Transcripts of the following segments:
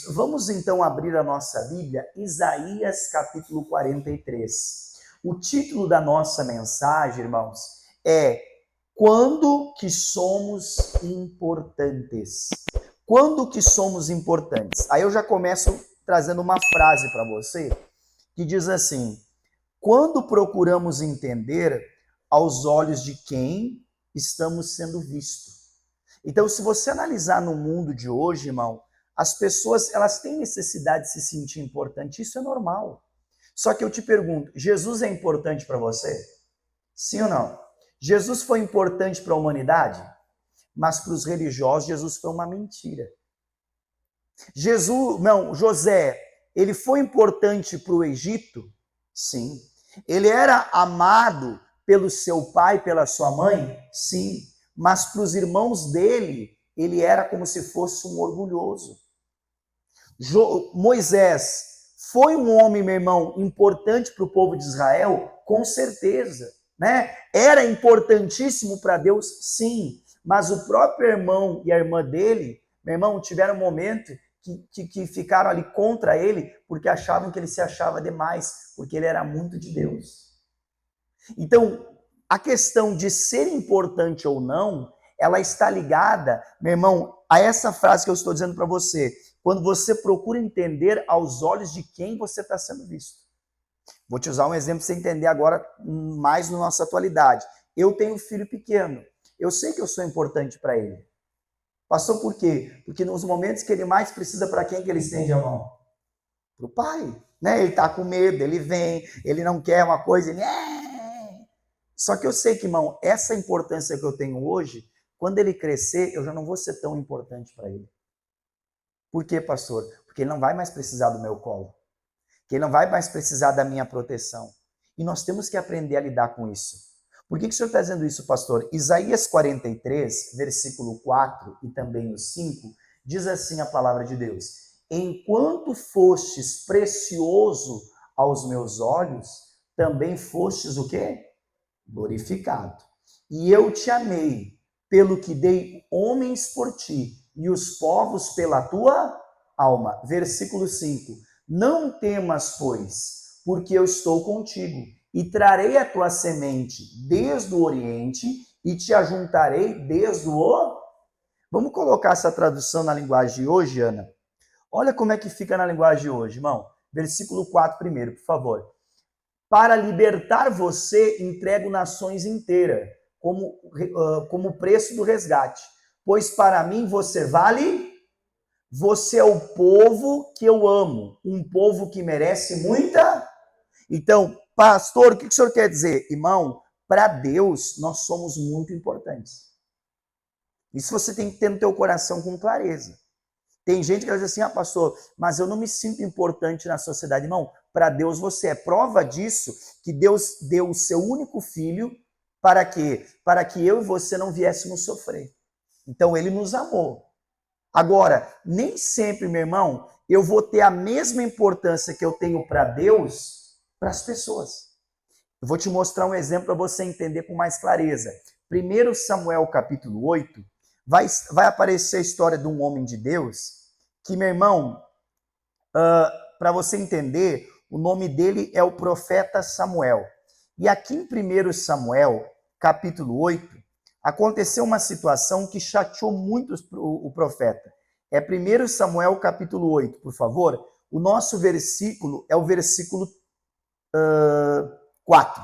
Vamos então abrir a nossa Bíblia, Isaías capítulo 43. O título da nossa mensagem, irmãos, é Quando que somos importantes? Quando que somos importantes? Aí eu já começo trazendo uma frase para você que diz assim: quando procuramos entender aos olhos de quem estamos sendo vistos. Então, se você analisar no mundo de hoje, irmão, as pessoas, elas têm necessidade de se sentir importante, isso é normal. Só que eu te pergunto, Jesus é importante para você? Sim ou não? Jesus foi importante para a humanidade? Mas para os religiosos, Jesus foi uma mentira. José, ele foi importante para o Egito? Sim. Ele era amado pelo seu pai, pela sua mãe? Sim. Mas para os irmãos dele, ele era como se fosse um orgulhoso. Moisés foi um homem, meu irmão, importante para o povo de Israel? Com certeza, né? Era importantíssimo para Deus? Sim. Mas o próprio irmão e a irmã dele, meu irmão, tiveram um momento que ficaram ali contra ele, porque achavam que ele se achava demais, porque ele era muito de Deus. Então, a questão de ser importante ou não, ela está ligada, meu irmão, a essa frase que eu estou dizendo para você. Quando você procura entender aos olhos de quem você está sendo visto. Vou te usar um exemplo para você entender agora mais na nossa atualidade. Eu tenho um filho pequeno. Eu sei que eu sou importante para ele. Passou por quê? Porque nos momentos que ele mais precisa, para quem que ele estende a mão? Para o pai. Né? Ele está com medo, ele vem, ele não quer uma coisa, ele... Só que eu sei que, irmão, essa importância que eu tenho hoje, quando ele crescer, eu já não vou ser tão importante para ele. Por quê, pastor? Porque ele não vai mais precisar do meu colo. Que ele não vai mais precisar da minha proteção. E nós temos que aprender a lidar com isso. Por que o senhor está dizendo isso, pastor? Isaías 43, versículo 4 e também o 5, diz assim a palavra de Deus: enquanto fostes precioso aos meus olhos, também fostes o quê? Glorificado. E eu te amei, pelo que dei homens por ti, e os povos pela tua alma. Versículo 5. Não temas, pois, porque eu estou contigo, e trarei a tua semente desde o oriente, e te ajuntarei desde o... Vamos colocar essa tradução na linguagem de hoje, Ana? Olha como é que fica na linguagem de hoje, irmão. Versículo 4 primeiro, por favor. Para libertar você, entrego nações inteiras, como preço do resgate. Pois para mim você vale, você é o povo que eu amo, um povo que merece muita. Então, pastor, o que o senhor quer dizer? Irmão, para Deus nós somos muito importantes. Isso você tem que ter no teu coração com clareza. Tem gente que diz assim, pastor, mas eu não me sinto importante na sociedade. Irmão, para Deus você é. Prova disso que Deus deu o seu único filho para quê? Para que eu e você não viéssemos sofrer. Então ele nos amou. Agora, nem sempre, meu irmão, eu vou ter a mesma importância que eu tenho para Deus para as pessoas. Eu vou te mostrar um exemplo para você entender com mais clareza. 1 Samuel capítulo 8, vai aparecer a história de um homem de Deus que, meu irmão, para você entender, o nome dele é o profeta Samuel. E aqui em 1 Samuel, capítulo 8, aconteceu uma situação que chateou muito o profeta. É 1 Samuel, capítulo 8, por favor. O nosso versículo é o versículo 4.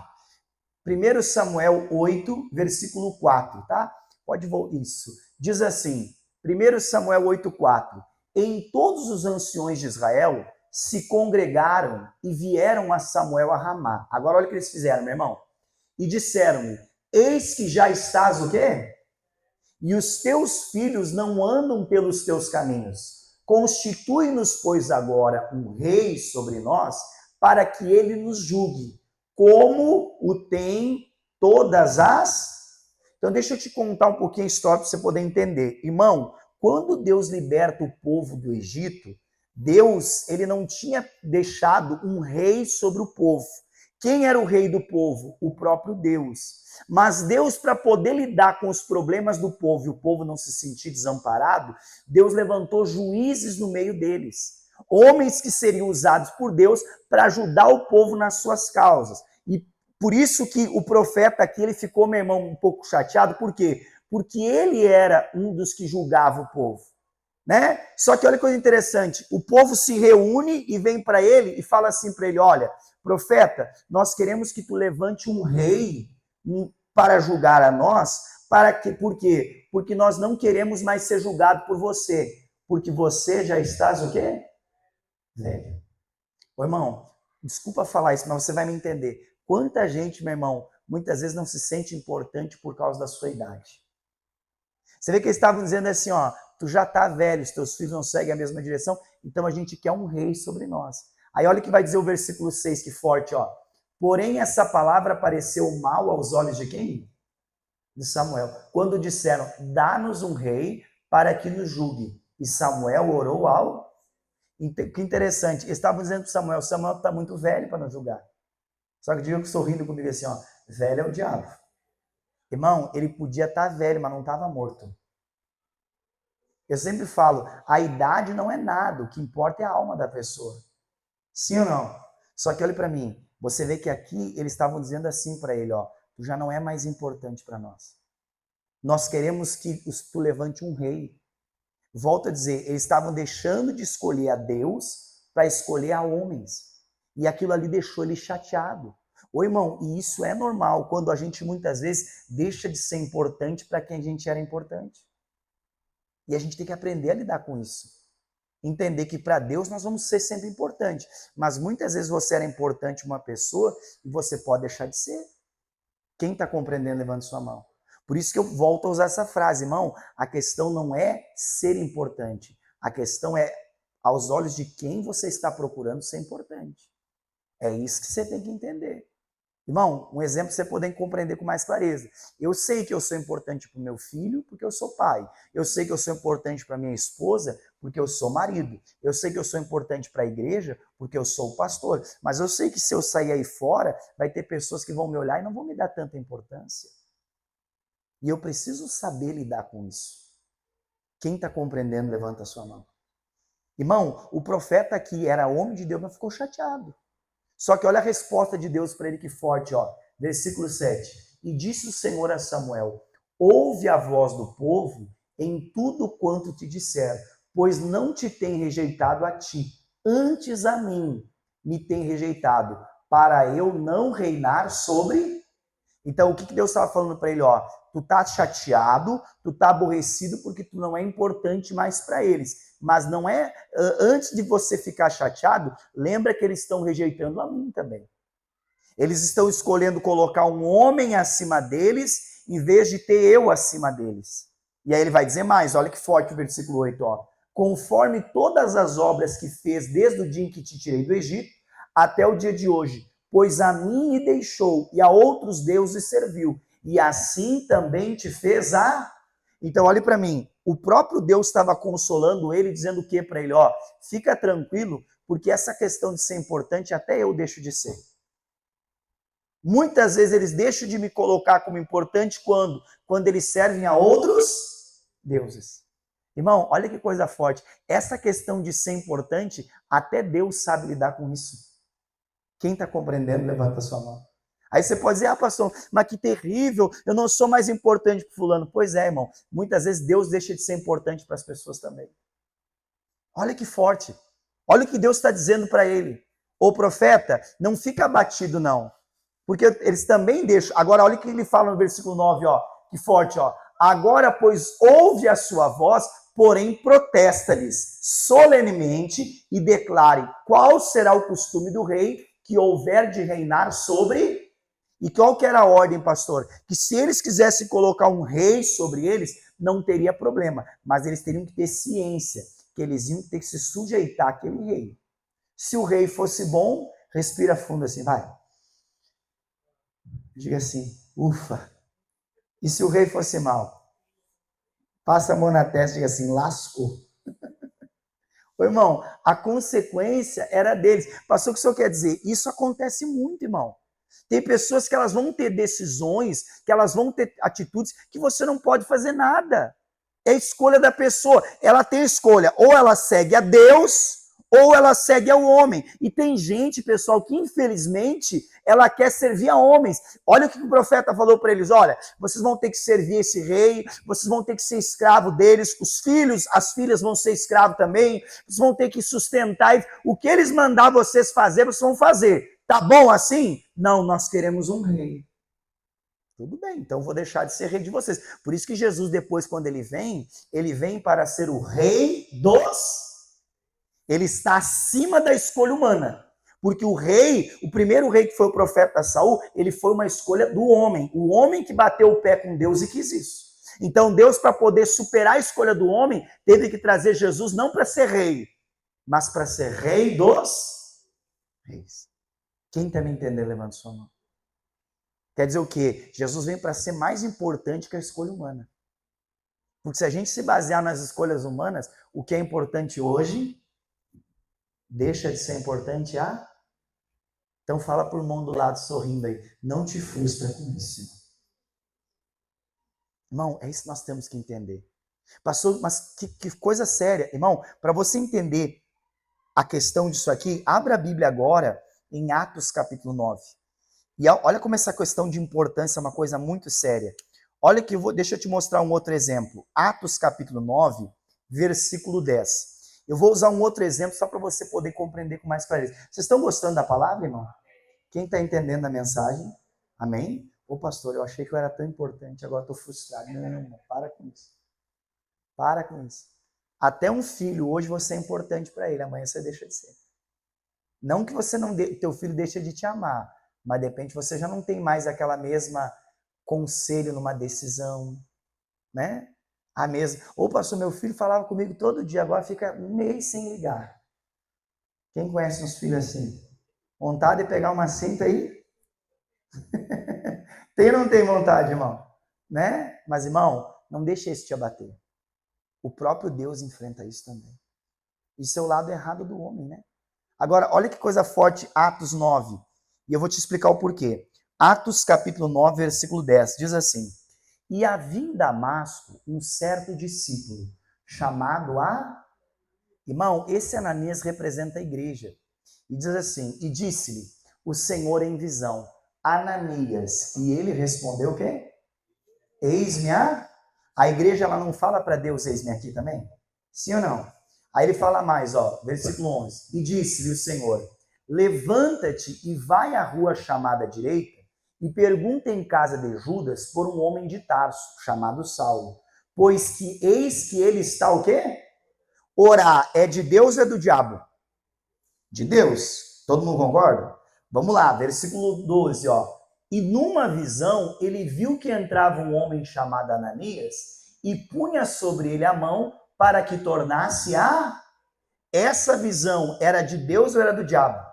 1 Samuel 8, versículo 4, tá? Pode voltar. Isso. Diz assim, 1 Samuel 8, 4. Em todos os anciões de Israel se congregaram e vieram a Samuel a Ramá. Agora olha o que eles fizeram, meu irmão. E disseram-lhe, eis que já estás o quê? E os teus filhos não andam pelos teus caminhos. Constitui-nos, pois, agora um rei sobre nós, para que ele nos julgue, como o tem todas as... Então deixa eu te contar um pouquinho a história para você poder entender. Irmão, quando Deus liberta o povo do Egito, Deus, ele não tinha deixado um rei sobre o povo. Quem era o rei do povo? O próprio Deus. Mas Deus, para poder lidar com os problemas do povo e o povo não se sentir desamparado, Deus levantou juízes no meio deles. Homens que seriam usados por Deus para ajudar o povo nas suas causas. E por isso que o profeta aqui, ele ficou, meu irmão, um pouco chateado. Por quê? Porque ele era um dos que julgava o povo. Né? Só que olha que coisa interessante, o povo se reúne e vem para ele e fala assim para ele, olha, profeta, nós queremos que tu levante um rei para julgar a nós, por quê? Porque nós não queremos mais ser julgado por você, porque você já estás o quê? Velho. Ô, irmão, desculpa falar isso, mas você vai me entender. Quanta gente, meu irmão, muitas vezes não se sente importante por causa da sua idade. Você vê que eles estavam dizendo assim, ó, tu já tá velho, os teus filhos não seguem a mesma direção, então a gente quer um rei sobre nós. Aí olha o que vai dizer o versículo 6, que forte, ó. Porém, essa palavra pareceu mal aos olhos de quem? De Samuel. Quando disseram, dá-nos um rei para que nos julgue. E Samuel orou ao... Que interessante, eles estavam dizendo para Samuel está muito velho para nos julgar. Só que diga que sorrindo comigo assim, ó, velho é o diabo. Irmão, ele podia estar velho, mas não estava morto. Eu sempre falo, a idade não é nada, o que importa é a alma da pessoa. Sim ou não? Só que olha para mim, você vê que aqui eles estavam dizendo assim para ele, ó, tu já não é mais importante para nós. Nós queremos que tu levante um rei. Volto a dizer, eles estavam deixando de escolher a Deus para escolher a homens. E aquilo ali deixou ele chateado. Ô irmão, e isso é normal quando a gente muitas vezes deixa de ser importante para quem a gente era importante. E a gente tem que aprender a lidar com isso. Entender que para Deus nós vamos ser sempre importantes. Mas muitas vezes você era importante para uma pessoa e você pode deixar de ser. Quem está compreendendo, levante sua mão. Por isso que eu volto a usar essa frase, irmão. A questão não é ser importante. A questão é, aos olhos de quem você está procurando ser importante. É isso que você tem que entender. Irmão, um exemplo para você poder compreender com mais clareza. Eu sei que eu sou importante para o meu filho porque eu sou pai. Eu sei que eu sou importante para minha esposa porque eu sou marido. Eu sei que eu sou importante para a igreja porque eu sou pastor. Mas eu sei que se eu sair aí fora, vai ter pessoas que vão me olhar e não vão me dar tanta importância. E eu preciso saber lidar com isso. Quem está compreendendo, levanta a sua mão. Irmão, o profeta aqui era homem de Deus, mas ficou chateado. Só que olha a resposta de Deus para ele que forte, ó. Versículo 7. E disse o Senhor a Samuel, ouve a voz do povo em tudo quanto te disser, pois não te tem rejeitado a ti, antes a mim me tem rejeitado, para eu não reinar sobre... Então, o que Deus estava falando para ele, ó? Tu tá chateado, tu tá aborrecido porque tu não é importante mais para eles. Mas não é, antes de você ficar chateado, lembra que eles estão rejeitando a mim também. Eles estão escolhendo colocar um homem acima deles, em vez de ter eu acima deles. E aí ele vai dizer mais, olha que forte o versículo 8, ó. Conforme todas as obras que fez desde o dia em que te tirei do Egito, até o dia de hoje, pois a mim me deixou e a outros deuses serviu, e assim também te fez a... Então, olhe para mim, o próprio Deus estava consolando ele, dizendo o que para ele? Ó, fica tranquilo, porque essa questão de ser importante, até eu deixo de ser. Muitas vezes eles deixam de me colocar como importante quando eles servem a outros deuses. Irmão, olha que coisa forte. Essa questão de ser importante, até Deus sabe lidar com isso. Quem está compreendendo, levanta a sua mão. Aí você pode dizer, pastor, mas que terrível, eu não sou mais importante para fulano. Pois é, irmão, muitas vezes Deus deixa de ser importante para as pessoas também. Olha que forte. Olha o que Deus está dizendo para ele. Ô profeta, não fica abatido não. Porque eles também deixam. Agora, olha o que ele fala no versículo 9, ó. Que forte, ó. Agora, pois, ouve a sua voz, porém protesta-lhes solenemente e declare qual será o costume do rei que houver de reinar sobre... E qual que era a ordem, pastor? Que se eles quisessem colocar um rei sobre eles, não teria problema. Mas eles teriam que ter ciência, que eles iam ter que se sujeitar àquele rei. Se o rei fosse bom, respira fundo assim, vai. Diga assim, ufa. E se o rei fosse mau? Passa a mão na testa e diga assim, lascou. Ô, irmão, a consequência era deles. Pastor, o que o senhor quer dizer? Isso acontece muito, irmão. Tem pessoas que elas vão ter decisões, que elas vão ter atitudes que você não pode fazer nada. É a escolha da pessoa. Ela tem a escolha, ou ela segue a Deus, ou ela segue ao homem. E tem gente, pessoal, que infelizmente ela quer servir a homens. Olha o que o profeta falou para eles: olha, vocês vão ter que servir esse rei, vocês vão ter que ser escravo deles, os filhos, as filhas vão ser escravos também, vocês vão ter que sustentar. O que eles mandar vocês fazer, vocês vão fazer. Tá bom assim? Não, nós queremos um rei. Tudo bem, então vou deixar de ser rei de vocês. Por isso que Jesus, depois, quando ele vem para ser o rei dos... Ele está acima da escolha humana. Porque o rei, o primeiro rei que foi o profeta Saul, ele foi uma escolha do homem. O homem que bateu o pé com Deus e quis isso. Então Deus, para poder superar a escolha do homem, teve que trazer Jesus não para ser rei, mas para ser rei dos reis. Quem está me entendendo, levanta sua mão. Quer dizer o quê? Jesus vem para ser mais importante que a escolha humana. Porque se a gente se basear nas escolhas humanas, o que é importante hoje deixa de ser importante a... Então fala para o irmão do lado sorrindo aí. Não te frustra com isso. Irmão, é isso que nós temos que entender. Pastor, mas que coisa séria. Irmão, para você entender a questão disso aqui, abra a Bíblia agora em Atos capítulo 9. E olha como essa questão de importância é uma coisa muito séria. Olha que deixa eu te mostrar um outro exemplo. Atos capítulo 9, versículo 10. Eu vou usar um outro exemplo só para você poder compreender com mais clareza. Vocês estão gostando da palavra, irmão? Quem está entendendo a mensagem? Amém? Ô pastor, eu achei que eu era tão importante, agora estou frustrado. Não, para com isso. Para com isso. Até um filho, hoje você é importante para ele, amanhã você deixa de ser. Não que você não teu filho deixe de te amar, mas de repente você já não tem mais aquela mesma conselho numa decisão, né? A mesma. Ou pastor, meu filho falava comigo todo dia, agora fica um mês sem ligar. Quem conhece uns filhos assim? Vontade de pegar uma cinta aí? Tem ou não tem vontade, irmão? Né? Mas, irmão, não deixe isso te abater. O próprio Deus enfrenta isso também. Isso é o lado errado do homem, né? Agora, olha que coisa forte, Atos 9. E eu vou te explicar o porquê. Atos capítulo 9, versículo 10, diz assim: E havia em Damasco um certo discípulo, chamado a... Irmão, esse Ananias representa a igreja. E diz assim, e disse-lhe o Senhor em visão, Ananias. E ele respondeu o quê? Eis-me a... A igreja, ela não fala para Deus, eis-me aqui também? Sim ou não? Aí ele fala mais, ó, versículo 11. E disse-lhe o Senhor, levanta-te e vai à rua chamada direita e pergunta em casa de Judas por um homem de Tarso, chamado Saulo. Pois que eis que ele está o quê? Orar é de Deus ou é do diabo? De Deus. Todo mundo concorda? Vamos lá, versículo 12, ó. E numa visão, ele viu que entrava um homem chamado Ananias e punha sobre ele a mão para que tornasse a... Essa visão era de Deus ou era do diabo?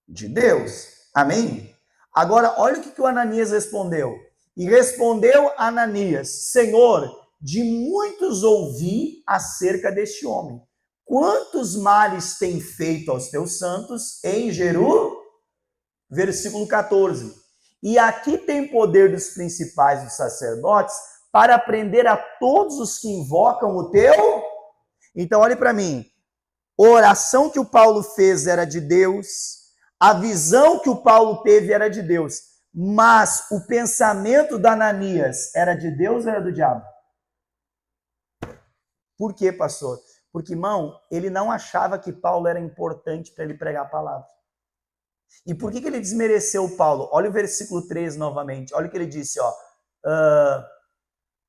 De Deus. Amém? Agora, olha o que o Ananias respondeu. E respondeu Ananias, Senhor, de muitos ouvi acerca deste homem. Quantos males tem feito aos teus santos em Jerusalém? Versículo 14. E aqui tem poder dos principais dos sacerdotes para prender a todos os que invocam o teu... Então, olhe para mim. A oração que o Paulo fez era de Deus. A visão que o Paulo teve era de Deus. Mas o pensamento da Ananias era de Deus ou era do diabo? Por quê, pastor? Porque, irmão, ele não achava que Paulo era importante para ele pregar a palavra. E por que ele desmereceu Paulo? Olha o versículo 13 novamente. Olha o que ele disse, ó.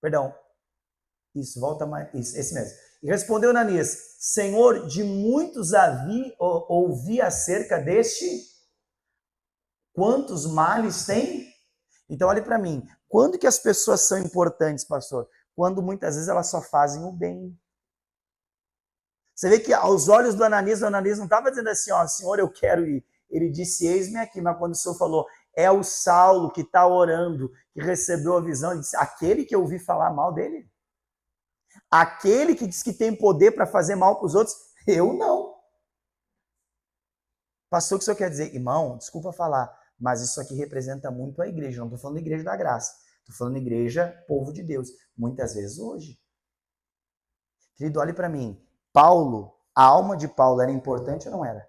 Perdão. Isso, volta mais. Isso, esse mesmo. E respondeu Ananias, Senhor, de muitos ouvi acerca deste... Quantos males tem? Então, olhe para mim. Quando que as pessoas são importantes, pastor? Quando muitas vezes elas só fazem o bem. Você vê que aos olhos do Ananias, o Ananias não estava dizendo assim, ó, Senhor, eu quero ir. Ele disse, eis-me aqui. Mas quando o Senhor falou, é o Saulo que está orando, que recebeu a visão, ele disse, aquele que eu ouvi falar mal dele? Aquele que diz que tem poder para fazer mal para os outros? Eu não. Pastor, o que o senhor quer dizer? Irmão, desculpa falar, Mas isso aqui representa muito a igreja. Não estou falando igreja da graça. Estou falando igreja, povo de Deus. Muitas vezes hoje. Querido, olhe para mim. Paulo, a alma de Paulo era importante ou não era?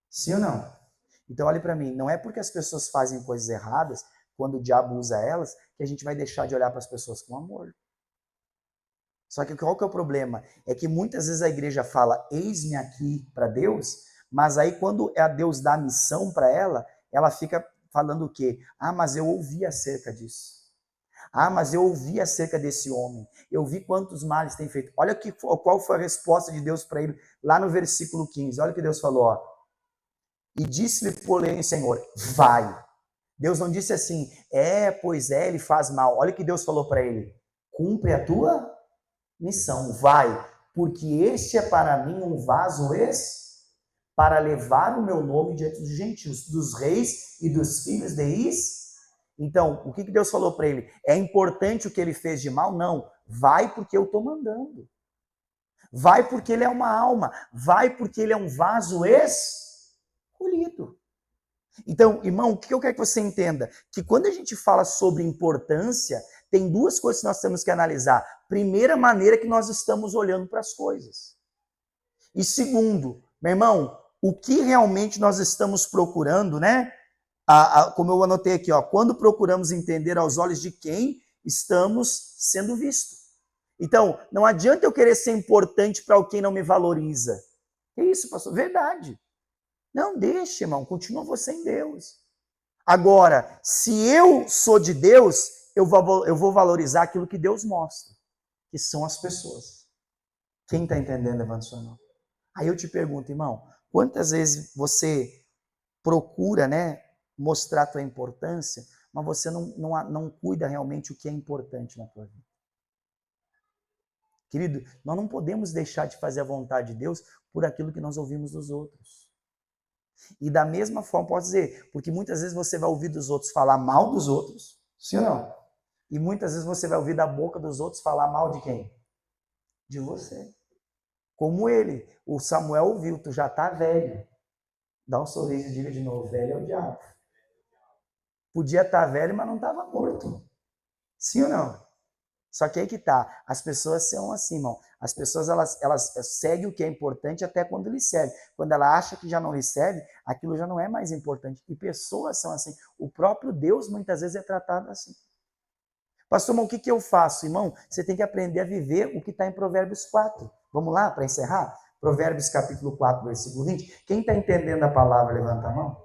Sim ou não? Então olhe para mim. Não é porque as pessoas fazem coisas erradas, quando o diabo usa elas, que a gente vai deixar de olhar para as pessoas com amor. Só que qual que é o problema? É que muitas vezes a igreja fala, eis-me aqui para Deus, mas aí quando a Deus dá a missão para ela fica falando o quê? Ah, mas eu ouvi acerca disso. Ah, mas eu ouvi acerca desse homem. Eu vi quantos males tem feito. Olha qual foi a resposta de Deus para ele lá no versículo 15. Olha o que Deus falou, ó. E disse-lhe, porém, Senhor, vai. Deus não disse assim, pois ele faz mal. Olha o que Deus falou para ele. Cumpre a tua missão, vai, porque este é para mim um vaso para levar o meu nome diante dos gentios, dos reis e dos filhos de Is. Então, o que Deus falou para ele? É importante o que ele fez de mal? Não. Vai porque eu estou mandando. Vai porque ele é uma alma. Vai porque ele é um vaso escolhido. Então, irmão, o que eu quero que você entenda? Que quando a gente fala sobre importância, tem duas coisas que nós temos que analisar. Primeira, maneira que nós estamos olhando para as coisas. E segundo, meu irmão, o que realmente nós estamos procurando, né? Como eu anotei aqui, ó, quando procuramos entender aos olhos de quem estamos sendo vistos. Então, não adianta eu querer ser importante para quem não me valoriza. Que isso, pastor? Verdade. Não, deixe, irmão, continua você em Deus. Agora, se eu sou de Deus, eu vou valorizar aquilo que Deus mostra, que são as pessoas. Quem está entendendo, levanta sua mão. Aí eu te pergunto, irmão, quantas vezes você procura, né, mostrar a tua importância, mas você não cuida realmente o que é importante na tua vida? Querido, nós não podemos deixar de fazer a vontade de Deus por aquilo que nós ouvimos dos outros. E da mesma forma, posso dizer, porque muitas vezes você vai ouvir dos outros falar mal dos outros, sim ou não? E muitas vezes você vai ouvir da boca dos outros falar mal de quem? De você. Como ele, o Samuel ouviu, tu já tá velho. Dá um sorriso e diga de novo, velho é o diabo. Podia estar velho, mas não estava morto. Sim ou não? Só que aí que tá, as pessoas são assim, irmão. As pessoas, elas seguem o que é importante até quando lhe serve. Quando ela acha que já não lhe serve, aquilo já não é mais importante. E pessoas são assim. O próprio Deus, muitas vezes, é tratado assim. Pastor, mas o que eu faço, irmão? Você tem que aprender a viver o que está em Provérbios 4. Vamos lá, para encerrar? Provérbios capítulo 4, versículo 20. Quem está entendendo a palavra, levanta a mão.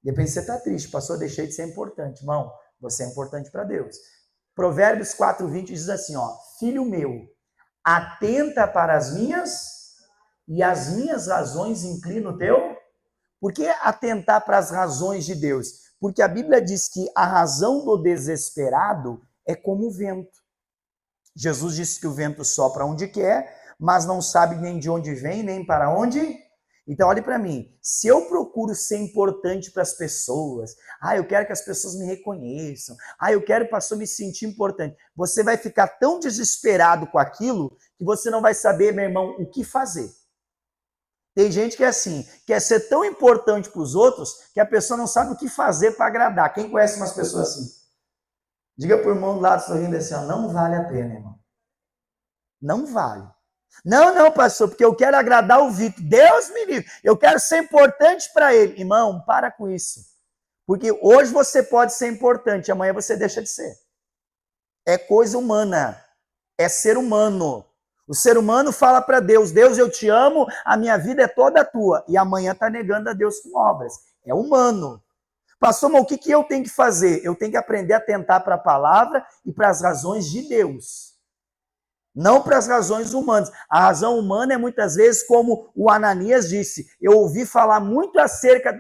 De repente você está triste. Pastor, deixei de ser importante. Irmão, você é importante para Deus. Provérbios 4:20 diz assim, ó, filho meu, atenta para as minhas e as minhas razões inclina o teu. Por que atentar para as razões de Deus? Porque a Bíblia diz que a razão do desesperado é como o vento. Jesus disse que o vento sopra onde quer, mas não sabe nem de onde vem, nem para onde. Então, olhe para mim, se eu procuro ser importante para as pessoas, eu quero que as pessoas me reconheçam, eu quero, pastor, me sentir importante, você vai ficar tão desesperado com aquilo que você não vai saber, meu irmão, o que fazer. Tem gente que é assim, quer ser tão importante para os outros que a pessoa não sabe o que fazer para agradar. Quem conhece umas pessoas assim? Diga para o irmão do lado sorrindo assim, ó, não vale a pena, irmão. Não vale. Não, pastor, porque eu quero agradar o Vitor. Deus me livre. Eu quero ser importante para ele. Irmão, para com isso. Porque hoje você pode ser importante, amanhã você deixa de ser. É coisa humana. É ser humano. O ser humano fala para Deus, Deus, eu te amo, a minha vida é toda tua. E amanhã está negando a Deus com obras. É humano. Pastor, mas o que eu tenho que fazer? Eu tenho que aprender a atentar para a palavra e para as razões de Deus. Não para as razões humanas. A razão humana é muitas vezes como o Ananias disse. Eu ouvi falar muito acerca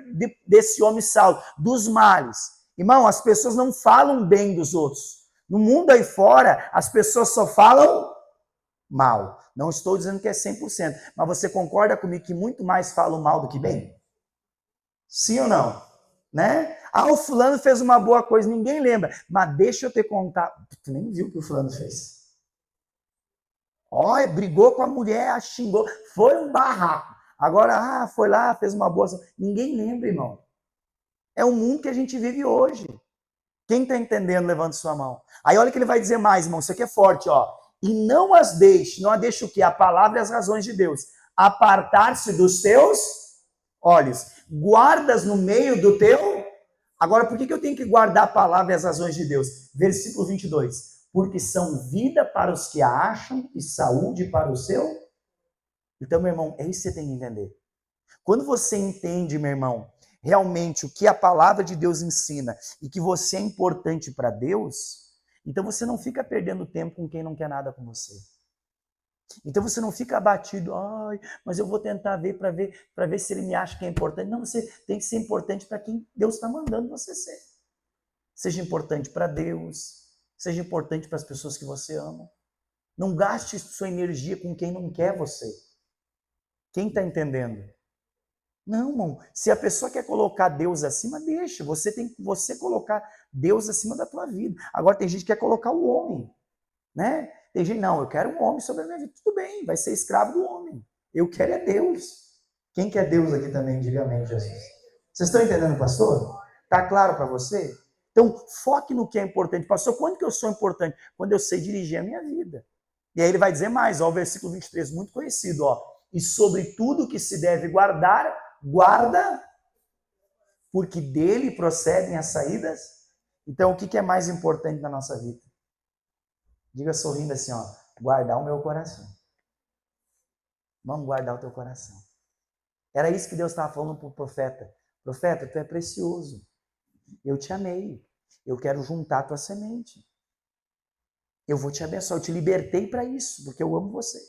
desse homem Saulo, dos males. Irmão, as pessoas não falam bem dos outros. No mundo aí fora, as pessoas só falam mal. Não estou dizendo que é 100%, mas você concorda comigo que muito mais falam mal do que bem? Sim ou não? Né? O fulano fez uma boa coisa, ninguém lembra. Mas deixa eu te contar. Tu nem viu o que o fulano fez. Brigou com a mulher, xingou, foi um barraco. Agora, foi lá, fez uma boa ação. Ninguém lembra, irmão. É o mundo que a gente vive hoje. Quem está entendendo, levante sua mão. Aí olha o que ele vai dizer mais, irmão. Isso aqui é forte, ó. E não a deixe o quê? A palavra e as razões de Deus. Apartar-se dos teus olhos. Guardas no meio do teu. Agora, por que eu tenho que guardar a palavra e as razões de Deus? Versículo 22. Porque são vida para os que a acham e saúde para o seu. Então, meu irmão, é isso que você tem que entender. Quando você entende, meu irmão, realmente o que a palavra de Deus ensina e que você é importante para Deus, então você não fica perdendo tempo com quem não quer nada com você. Então você não fica abatido, ai, mas eu vou tentar ver para ver se ele me acha que é importante. Não, você tem que ser importante para quem Deus está mandando você ser. Seja importante para Deus, seja importante para as pessoas que você ama. Não gaste sua energia com quem não quer você. Quem está entendendo? Não, irmão. Se a pessoa quer colocar Deus acima, deixa. Você tem que colocar Deus acima da tua vida. Agora tem gente que quer colocar o homem, né? Tem gente, não, eu quero um homem sobre a minha vida. Tudo bem, vai ser escravo do homem. Eu quero é Deus. Quem quer Deus aqui também, diga amém, Jesus. Vocês estão entendendo, pastor? Tá claro para você? Então, foque no que é importante. Pastor, quando que eu sou importante? Quando eu sei dirigir a minha vida. E aí ele vai dizer mais, ó, o versículo 23, muito conhecido, ó. E sobre tudo que se deve guardar, guarda, porque dele procedem as saídas. Então, o que é mais importante na nossa vida? Diga sorrindo assim, ó, guardar o meu coração. Vamos guardar o teu coração. Era isso que Deus estava falando para o profeta. Profeta, tu é precioso. Eu te amei. Eu quero juntar a tua semente. Eu vou te abençoar. Eu te libertei para isso, porque eu amo você.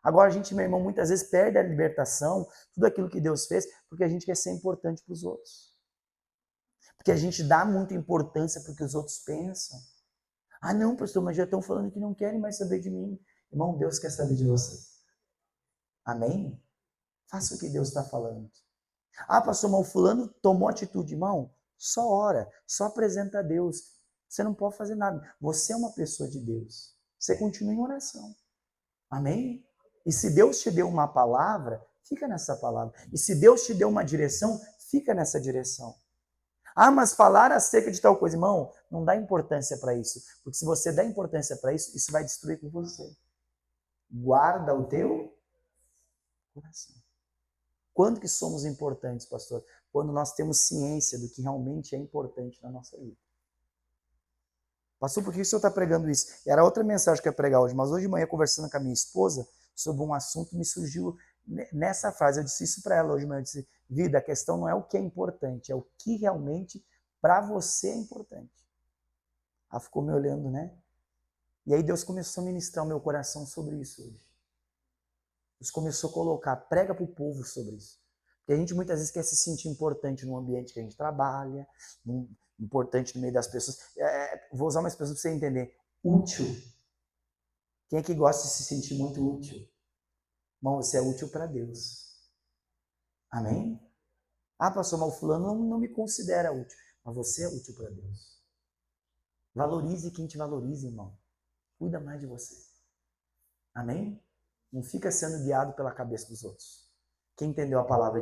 Agora a gente, meu irmão, muitas vezes perde a libertação, tudo aquilo que Deus fez, porque a gente quer ser importante para os outros. Porque a gente dá muita importância para o que os outros pensam. Ah, não, pastor, mas já estão falando que não querem mais saber de mim. Irmão, Deus quer saber de você. Amém? Faça o que Deus está falando. Ah, pastor, mas o fulano tomou atitude. Irmão, só ora, só apresenta a Deus. Você não pode fazer nada. Você é uma pessoa de Deus. Você continua em oração. Amém? E se Deus te deu uma palavra, fica nessa palavra. E se Deus te deu uma direção, fica nessa direção. Ah, mas falar acerca de tal coisa, irmão, não dá importância para isso. Porque se você dá importância para isso, isso vai destruir com você. Guarda o teu coração. Quando que somos importantes, pastor? Quando nós temos ciência do que realmente é importante na nossa vida. Pastor, por que o senhor está pregando isso? Era outra mensagem que eu ia pregar hoje, mas hoje de manhã, conversando com a minha esposa sobre um assunto, me surgiu nessa frase. Eu disse isso para ela hoje de manhã. Eu disse, vida, a questão não é o que é importante, é o que realmente para você é importante. Ela ficou me olhando, né? E aí Deus começou a ministrar o meu coração sobre isso hoje. Deus começou a colocar, prega para o povo sobre isso. Porque a gente muitas vezes quer se sentir importante no ambiente que a gente trabalha, importante no meio das pessoas. Vou usar uma expressão para você entender. Útil. Quem é que gosta de se sentir muito útil? Irmão, você é útil para Deus. Amém? Ah, pastor, mas o fulano não me considera útil. Mas você é útil para Deus. Valorize quem te valoriza, irmão. Cuida mais de você. Amém? Não fica sendo guiado pela cabeça dos outros. Quem entendeu a palavra